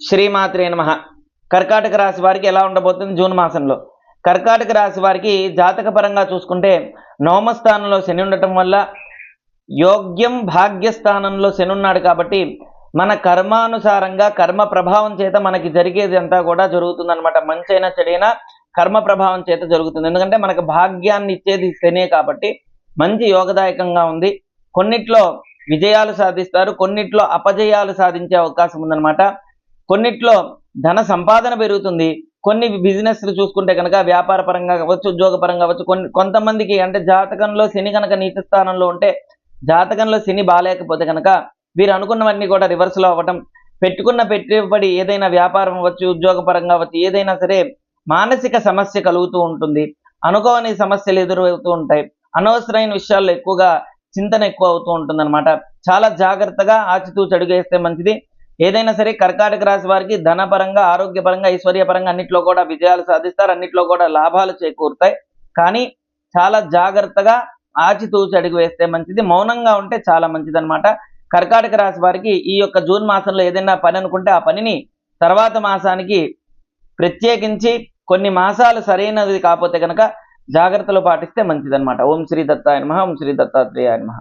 శ్రీమాత్రే నమః. కర్కాటక రాశి వారికి ఎలా ఉండబోతుంది జూన్ మాసంలో? కర్కాటక రాశి వారికి జాతక పరంగా చూసుకుంటే నవమ స్థానంలో శని ఉండటం వల్ల యోగ్యం భాగ్యస్థానంలో శని ఉన్నాడు కాబట్టి మన కర్మానుసారంగా కర్మ ప్రభావం చేత మనకి జరిగేది అంతా కూడా జరుగుతుందన్నమాట. మంచైనా చెడైనా కర్మ ప్రభావం చేత జరుగుతుంది. ఎందుకంటే మనకు భాగ్యాన్ని ఇచ్చేది శనే కాబట్టి మంచి యోగదాయకంగా ఉంది. కొన్నిట్లో విజయాలు సాధిస్తారు, కొన్నిట్లో అపజయాలు సాధించే అవకాశం ఉందన్నమాట. కొన్నిట్లో ధన సంపాదన పెరుగుతుంది. కొన్ని బిజినెస్లు చూసుకుంటే కనుక వ్యాపార పరంగా కావచ్చు, ఉద్యోగ పరంగా కావచ్చు, కొంతమందికి అంటే జాతకంలో శని కనుక నీచ స్థానంలో ఉంటే, జాతకంలో శని బాలేకపోతే కనుక వీరు అనుకున్నవన్నీ కూడా రివర్స్లో అవ్వటం, పెట్టుకున్న పెట్టుబడి ఏదైనా వ్యాపారం అవ్వచ్చు, ఉద్యోగ పరంగా అవ్వచ్చు, ఏదైనా సరే మానసిక సమస్య కలుగుతూ ఉంటుంది. అనుకోని సమస్యలు ఎదురవుతూ ఉంటాయి. అనవసరమైన విషయాల్లో ఎక్కువగా చింతన ఎక్కువ అవుతూ ఉంటుందన్నమాట. చాలా జాగ్రత్తగా ఆచితూచి అడుగేస్తే మంచిది. ఏదైనా సరే కర్కాటక రాశి వారికి ధనపరంగా, ఆరోగ్యపరంగా, ఐశ్వర్యపరంగా అన్నిట్లో కూడా విజయాలు సాధిస్తారు, అన్నిట్లో కూడా లాభాలు చేకూరుతాయి. కానీ చాలా జాగ్రత్తగా ఆచితూచి అడుగు వేస్తే మంచిది. మౌనంగా ఉంటే చాలా మంచిదన్నమాట. కర్కాటక రాశి వారికి ఈ యొక్క జూన్ మాసంలో ఏదైనా పని అనుకుంటే ఆ పనిని తర్వాత మాసానికి ప్రత్యేకించి కొన్ని మాసాలు సరైనది కాకపోతే కనుక జాగ్రత్తలు పాటిస్తే మంచిదన్నమాట. ఓం శ్రీ దత్తాయ నమః. ఓం శ్రీ దత్తాత్రేయాయ నమః.